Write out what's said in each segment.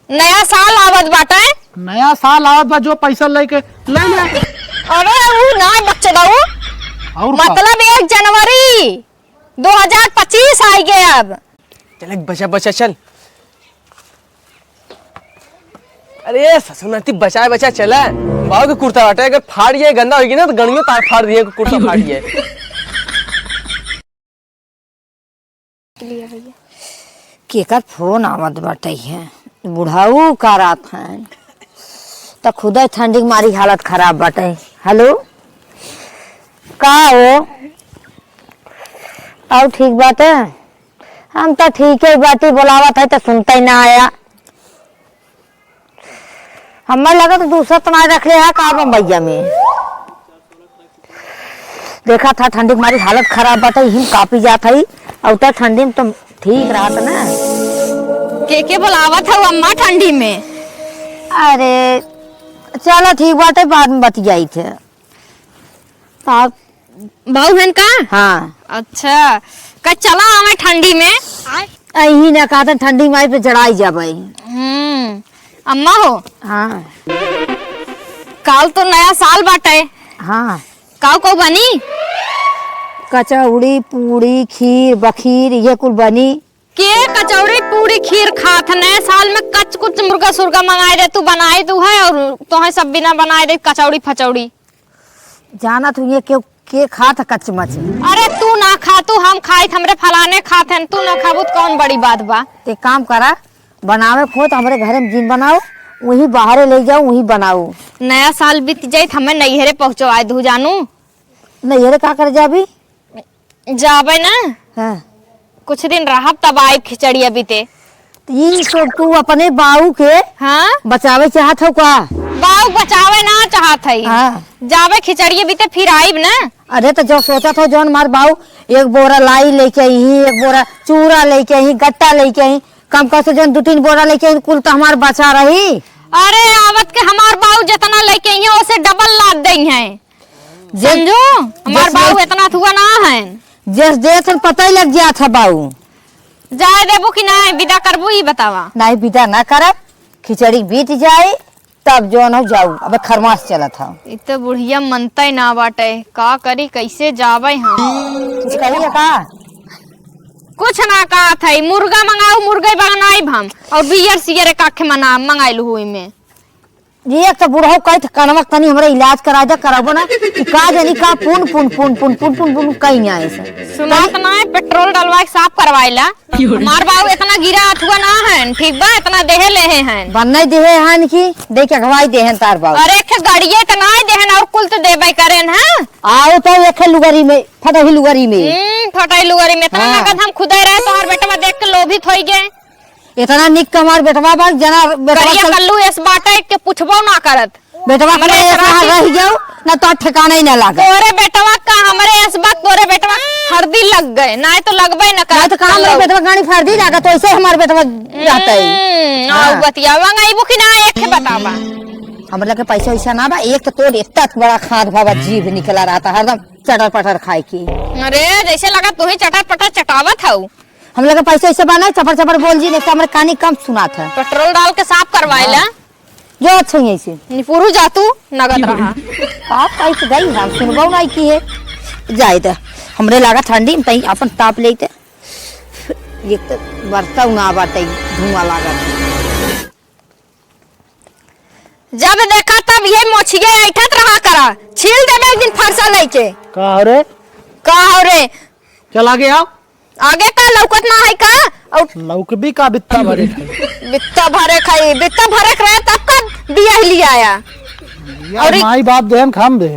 नया साल आवत बाटे। नया साल आवत बा, जो पैसा लेके ले ले। अरे वो ना बच्चे दाऊ, और मतलब 1 जनवरी 2025 आई गए अब। चल बचा बचा चल। अरे ससुरती बचाए बचा चला। बाबू के कुर्ता हटे, अगर फाड़ गया गंदा होगी ना तो गणियों तार फाड़ दिए, कुर्ता फाड़ गया। केकर फोन आवत बाटे है, बुढ़ाऊ का रात है तो खुदा ठंडी की मारी हालत खराब बाटे। हेलो का हो? और ठीक बात है? हम तो ठीक है बाटी बोलावत है तो सुनता ही ना आया। हमें लगा तो दूसरा तना रख ले का भैया में देखा था ठंडी की मारी हालत खराब बाटे, हिम कापी जात है और तो ठंडी में तो ठीक रहा था ना। के बुलावत है अम्मा ठंडी में? अरे चलो ठीक बात है, बाद में बतियाई थे आप। बहू बहन का? हाँ अच्छा का चला हमें ठंडी में यही ना कहा था ठंडी माई पे चढ़ाई जा भाई। अम्मा हो। हाँ काल तो नया साल बाटे। हाँ काऊ को बनी कचौड़ी पूड़ी खीर बखीर ये कुल बनी। के कचौड़ी पूरी खीर खात नए साल में कच कुछ मुर्गा सुर्गा मंगाए दे, तू बनाए तू है और तो है सब बिना बनाए दे कचौड़ी फचौड़ी। जाना तू ये क्यों के खात कच्च मच। अरे तू ना खा, तू हम खाई हमरे फलाने खाते हैं, तू ना खाबू तो कौन बड़ी बात बा। एक काम करा बनावे खो तो हमारे घर में जिन बनाओ वही बाहरे ले जाओ वही बनाओ। नया साल बीत जाए हमें नैहरे पहुँचो आए दू जानू। नैहरे का कर जाबी? जाबे ना हाँ कुछ दिन रहब तब आए खिचड़िया बीते। ये तो तू अपने बाऊ के हाँ बचावे चाहत हो का? बाऊ बचावे ना चाहत है। हाँ जावे खिचड़िया बीते फिर आईब ना। अरे तो जो सोचा था जौन मार बाऊ एक बोरा लाई लेके आई, एक बोरा चूरा लेके आई, गट्टा लेके आई, कम कर से जौन 2-3 बोरा लेके आई कुल तो हमार बचा रही। अरे आवत के हमार बाऊ जितना लेके आई है उसे डबल लाद दई है, समझो। हमार बाऊ इतना थुआ ना है। जिस देश पता ही लग गया था बाऊ। जाए देबो कि ना विदा करबो ये बतावा। नहीं विदा ना करब, खिचड़ी बीत जाए तब जो न जाऊ। अब खरमास चला था इतना बुढ़िया मनता ना बाटे, का करी कैसे जावे हम। कुछ करिए का? कुछ ना कहा था, मुर्गा मंगाऊ मुर्गे बनाई हम और बियर सियर काखे मना मंगाइलू हुई में। ये तो बुढ़ाऊ कही थे कनवक तनी हमरा इलाज करा दे कराबो ना का जानी का पुन पुन पुन पुन पुन पुन पुन कहीं ना ऐसा सुना तो ना है पेट्रोल डलवा के साफ करवाइला। हमार बाऊ इतना गिरा अथुआ ना है, ठीक बा इतना देहे लेहे हैं बनने देहे हन की देख के गवाई देहन तार बाऊ। अरे एक गाड़िए तो ना देहन और कुल तो देबे करेन है। आओ तो एक लुगरी में फटही लुगरी में फटाई लुगरी में इतना नगद हम खुदे रहे तो हर बेटवा देख के लोभित हो गए। इतना निक कमार बेटवा बा जना करिया कल्लू इस बाटे के पूछबो ना करत। बेटवा हमरे ऐसा रह जाओ ना तो ठिकाना ही ना लागे। तोरे बेटवा का हमरे इस बात तोरे बेटवा हरदी लग गए ना तो लगबे न कर। तो कहां मेरे बेटवा गाड़ी फर्दी जागा तो ऐसे हमारे बेटवा जाता है। हां बतियावा गईबो कि ना एक है बतावा। हमरा लगे पैसा वैसा ना बा, एक तो तोर इतना बड़ा खाद भावा जीभ निकला रहा था हरदम चटर पटर खाए की। अरे जैसे लगा तू ही चटर पटर चटावत हऊ। हम लगे पैसा ऐसे बना चपर चपर बोल जी नहीं तो हमारे कानी कम सुना था। पेट्रोल डाल के साफ करवाइला जो अच्छा ही ऐसे निपुरु जातू नगद रहा। आप कैसे गई हम सुनबो नहीं की है जाए तो हमरे लगा ठंडी में तई अपन ताप लेते एक तो बरसा ना बाटे धुआं लागत। जब देखा तब ये मोछिए ऐठत रहा करा, छील देबे एक दिन फरसा लेके। का हो रे? का हो रे? चला गया आगे का लौकत ना है का? और लौक भी का बित्ता भरे खाई। बित्ता भरे खाई, बित्ता भरे रहे तब का बिया ही लिया आया। और माई बाप देहन खाम दे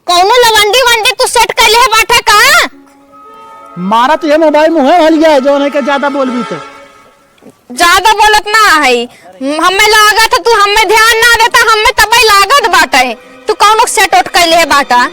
कौनो लवंडी वंडी तू सेट कर ले बाटे का? मारा तो ये मोबाइल मुहे हल गया है जो है के ज्यादा बोल भी तो ज्यादा बोलत ना है। हमें लागत तू हमें ध्यान ना देता, हमें तबई लागत बाटे तू कौनो सेट उठ कर ले बाटा।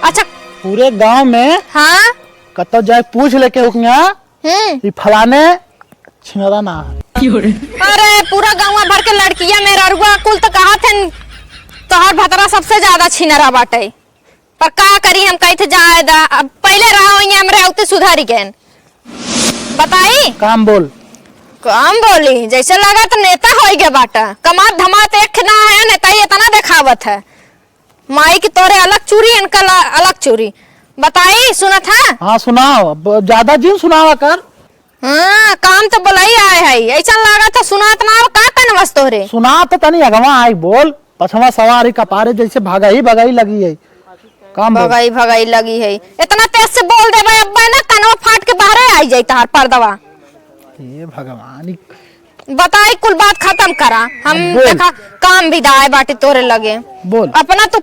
अच्छा पूरे गांव में हाँ कतो जाए पूछ लेके उकना ये फलाने छिनरा ना। अरे पूरा गाँव भर के लड़कियां मेरा रुआ कुल तो कहा थे तोहर भतरा सबसे ज्यादा छिनरा बाटे। पर का करी हम कही थे जाए दा, अब पहले रहा हमरे उते सुधारी गए। बताई काम बोल काम बोली जैसे लगा तो नेता हो गया बाटा, कमात धमात एक ना है, नेता ही इतना दिखावत है। माई की तोरे अलग चूरी, इनका अलग चूरी। बताई सुना था? हाँ सुनाओ, ज्यादा जिन सुनावा कर। हाँ काम तो बोलाई आए है, ऐसा लगा था सुनात ना हो, का कनवस तोरे सुना तो तनी अगवा आई बोल, पछवा सवारी कपारे जैसे भगाई भगाई लगी है। काम बोल। भगाई भगाई लगी है, इतना तेज से बोल दे भाई, अब्बा ना कनवा फाट के बाहर आई जाई तार पर्दवा। ये भगवान, बताई कुल बात खत्म करा, हम बोल। देखा काम भी दाए बाटे तोरे लगे। बोल। अपना तो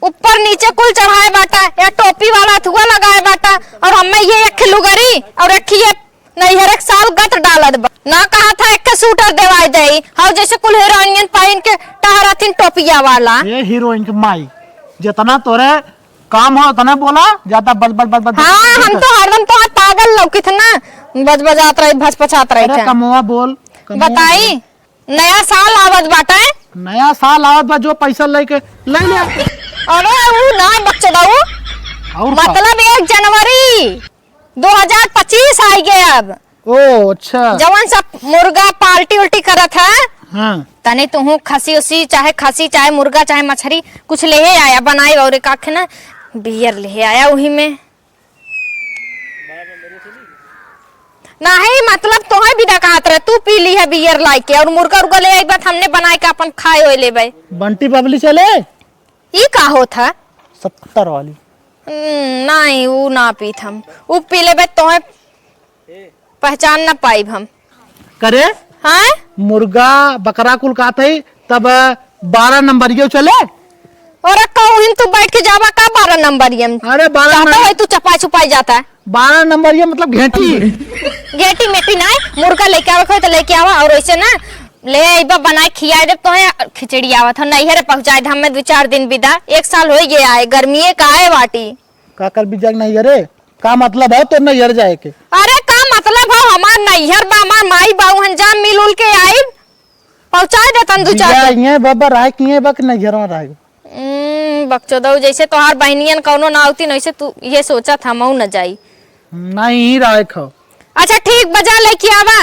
ऊपर नीचे कुल चढ़ाए बाटा, या टोपी वाला थुआ लगाए बाटा, और हमें ये एक लुगरी और एक ये नहीं हर एक साल गत डालत बा। ना कहा था एक सूटर देवाई दे, हाँ जैसे कुल हीरोइन पहन के टहरातीन टोपिया वाला। ये हीरोइन की माई जितना तोरे काम हो उतना बोला, ज्यादा बल बल बल बल। हाँ हम तो हरदम तो पागल लौकी थे ना, बज बजात रही भज पछात रही थे। कमुआ बोल, बताई नया साल आवत बाटा है, नया साल आवत बा, जो पैसा लेके ले ले। अरे वो ना बच्चे दाऊ, और मतलब 1 जनवरी 2025 आई गया अब। ओ अच्छा। जवन सब मुर्गा पार्टी उल्टी करत है, हाँ तने तुहू खसी उसी चाहे मुर्गा चाहे मछली कुछ ले आया बनाई, और एक आखे ना बियर ले आया वही में। नहीं मतलब तोहे भी डकात रहे, तू पी ली है बियर लाई के, और मुर्गा उर्गा ले आई बात हमने बनाए के अपन खाए हो ले भाई। बंटी बबली चले ई का होता 70 वाली। नहीं वो ना पीत हम, वो पी ले तो पहचान ना पाई हम करे। हाँ मुर्गा बकरा कुल का थे तब 12 नंबर ये चले। और कहूँ तू बैठ के जावा का 12 नंबर ये। अरे 12 है तू चपाई छुपाई जाता है। 12 नंबर ये मतलब घेटी गेटी मेटी ना मुर्गा लेके आवा तो लेके आवा, और ऐसे ना ले आइबा बनाए खियाए दे तो है खिचड़ी आवत हो नहीं है पहुंचाए दे हमें 2-4 दिन बिदा, 1 साल हो गया आए गर्मी का आए बाटी का कर बिजग नहीं अरे का मतलब है तो नहीं हर जाए के। अरे का मतलब है हमार नैहर बा, हमार माई बाऊ हंजाम मिल उल के आई पहुंचाए दे तन 2-4 ये बब्बा राय किए बक नैहर में रह बकचोदौ जैसे तोहार बहनियन कौनो ना होती नहीं से तू ये सोचा था मऊ न जाई नहीं राय खाओ। अच्छा ठीक बजा लेके आवा।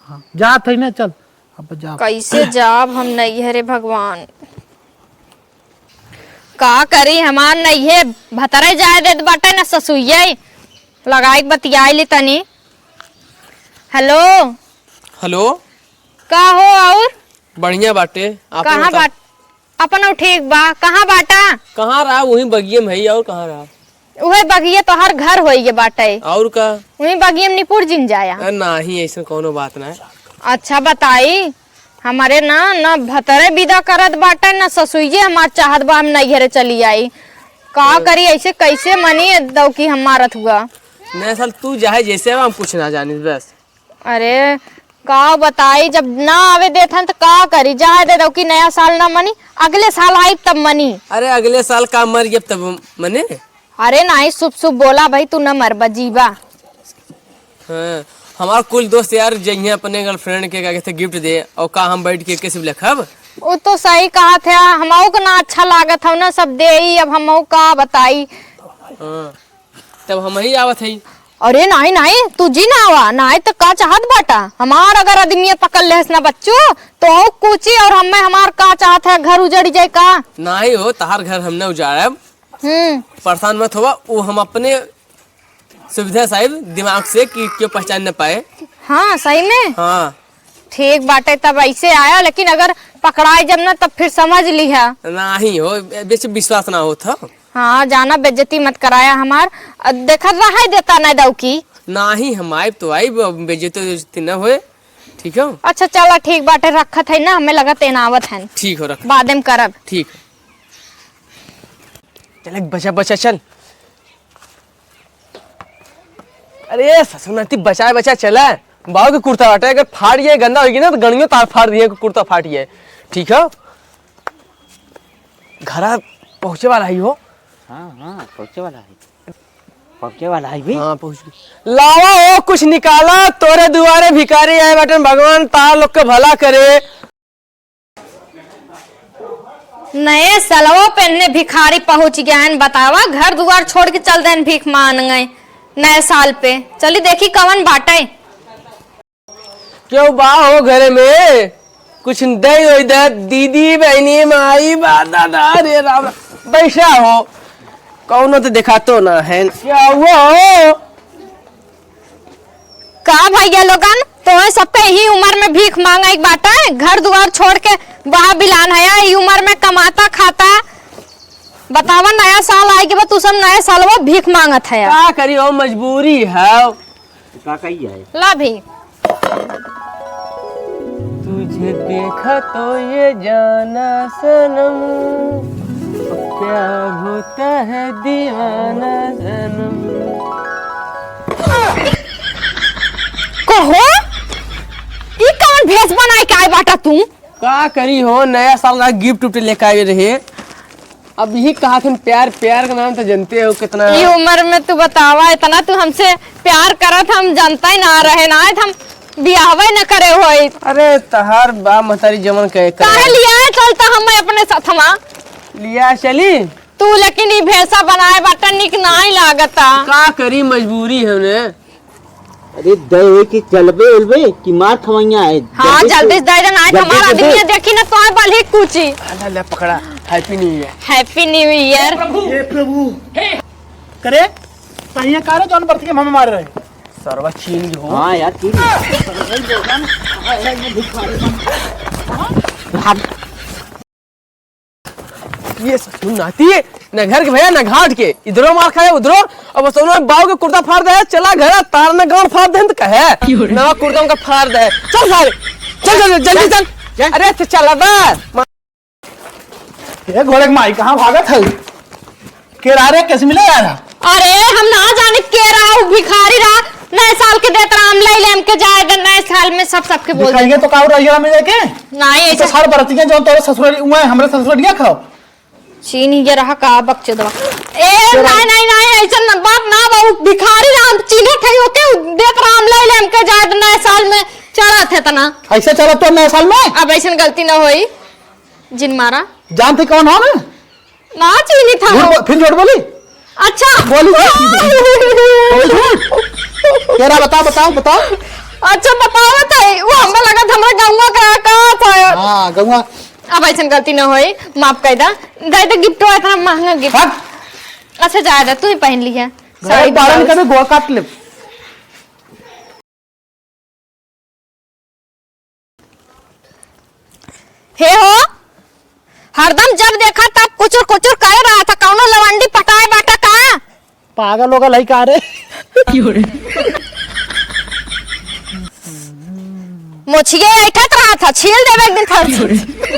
हाँ, जा थे ना चल अब जा। कैसे जाब हम नहीं है रे भगवान, का करी हमार नहीं है भतरे जाए देत बाटे ना ससुइये लगाई बतियाई ली तनी। हेलो हेलो का हो और बढ़िया बाटे। आप कहाँ बाट अपन ठीक बा, कहाँ बाटा? कहाँ रहा वही बगिये में है, और कहाँ रहा उहे बगिये तो हर घर होइए बाटे, और का वही बगिये में निपुर जिन जाया। नहीं ऐसा कोनो बात ना है। अच्छा बताई हमारे ना भतरे विदा करत बाटे ना ससुइये हमार चाहत बा हम नैहरे चली आई, का करी ऐसे कैसे मनी दौ की हम मारत हुआ। नया साल तू जाए जैसे हम कुछ ना जानी बस। अरे का बताई जब ना आवे देथन तो का करी, जाए दे दो कि नया साल ना मनी अगले साल आई तब मनी। अरे अगले साल का मर गया तब मने। अरे नहीं शुभ शुभ बोला भाई तू न मरबा जीवा। हाँ हमारा कुल दोस्त यार जइए अपने गर्लफ्रेंड के क्या कहते गिफ्ट दे, और का हम बैठ के कैसे लिखब। वो तो सही कहा था, हमऊ को ना अच्छा लागत हो ना सब दे ही, अब हमऊ का बताई। हाँ तब हम ही आवत है। अरे नहीं नहीं तू जी ना आवा नहीं तो का चाहत बाटा, हमार अगर आदमी पकड़ ले ना बच्चों तो कुची, और हमें हमार का चाहत है घर उजड़ जाए का। नहीं हो तहार घर हमने उजाड़ब, परेशान मत होवा, वो हम अपने सुविधा साहिब दिमाग से कि क्यों पहचान न पाए। हाँ सही में। हाँ ठीक बाटे तब ऐसे आया, लेकिन अगर पकड़ाए जब ना तब फिर समझ ली है। नहीं हो बेच विश्वास ना हो था। हाँ जाना बेइज्जती मत कराया हमार, देखा रहा देता नहीं दऊ की। नहीं हम आए तो आई बेइज्जती न होए, ठीक है। अच्छा चला ठीक बाटे रखत है ना, हमें लगा तेनावत है। ठीक हो रख बाद में करब। ठीक है चल बचा बचा चल। अरे ससुनाती बचा बचा चला, बाबू के कुर्ता बाटे अगर फाड़ गया गंदा होगी ना तो गणियों तार फाड़ दिए कुर्ता फाट गया, ठीक है। घर पहुंचे वाला ही हो। हाँ पहुंचे वाला है भी। हाँ पहुंच गई। लावा हो कुछ निकाला, तोरे दुआरे भिखारी आए बटन, भगवान तार लोग के भला करे। नए सलवो पहनने भिखारी पहुंच गया है, बतावा घर दुआर छोड़ के चल देन भीख मांग गए नए साल पे। चली देखी कवन बाटे। क्यों बा हो घर में कुछ दे हो इधर दीदी बहनी माई बा दादा रे राम बैठा हो कौन तो देखा तो ना है क्या हुआ हो का भैया लोगन तो सबके यही उम्र में भीख मांगा एक बाटा है घर द्वार छोड़ के वहाँ बिलान है यही उम्र में कमाता खाता बतावा नया साल आएगी तू सब नया साल वो भीख मांगत है क्या करी हो मजबूरी है का कही है ला भी तुझे देखा तो ये जाना सनम प्यार होता है दीवाना सनम कहो ई कौन भेष बनाए के आए बाटा तू का करी हो नया साल का गिफ्ट उफ्ट लेकर आए रहे अब यही कहा थे प्यार प्यार का नाम तो जानते हो कितना ई उम्र में तू बतावा इतना तू हमसे प्यार करत हम जानता ही ना रहे ना हम बियाहवे न करे होई अरे तहार बा महतारी जमन कहे काहे लिया है चलता हम अपने साथमा लिया चली तू लेकिन ई भेषा बनाए बाटा निक नहीं लागता का करी मजबूरी है उन्हें अरे दे कि चलबे उलबे कि मार खवैया है हाँ जल्दी दे देना आज जल्दी हमारा से दे। आदमी देखी ना तो बल ही कुची ले पकड़ा happy new year happy new year हे प्रभु करे सही कारे जौन बरती के हम मार रहे सरवा छीन जो हो हाँ यार की ये तू नाती है न घर के भैया न घाट के इधरो मार खाए उधरो अब बस उन्होंने बाव के कुर्ता फाड़ दे चला घर तार न गांड फाड़ दे तो कहे नवा कुर्ता का फाड़ दे चल सारे चल चल जल्दी चल अरे तो चला बे ये घोड़े के माई कहाँ भागत है केरारे कैसे मिले यार अरे हम ना जाने के रहा भिखारी रहा नए साल के देत राम लाई लेम के जाए नए साल में सब सबके बोल दे दिखाइए तो काऊ रहिया में जाके नहीं तो ऐसा साल बरती के जो तोरे ससुर हुए हमरे ससुर दिया खाओ चीन ये रहा का बक्चे दवा ए नहीं नहीं नहीं ऐसा न बात ना बाबू भिखारी राम चीने थे होके देत राम लाई लेम के जाए नए साल में चढ़ा थे तना ऐसे चला तो नए साल में अब ऐसा गलती ना होई जिन मारा जानते कौन हो ना ना चीनी था वो। फिर झूठ बोली अच्छा बोली केरा बताओ बताओ बताओ अच्छा बताओ तो वो हमें लगा था हमारे गाँव का था हाँ गंगा अब ऐसा गलती ना होई माफ कर दे गिफ्ट हुआ था महंगा गिफ्ट हट अच्छा जायदा तू ही पहन लिया साड़ी बारन कभी गोड़ काट ले हे हो हरदम जब देखा तब कुचुर कुचुर कर रहा था कौनो लवंडी पटाए बाटा का पागल होगा लई का रे मुछिए ऐठत रहा था छील देवे एक दिन थर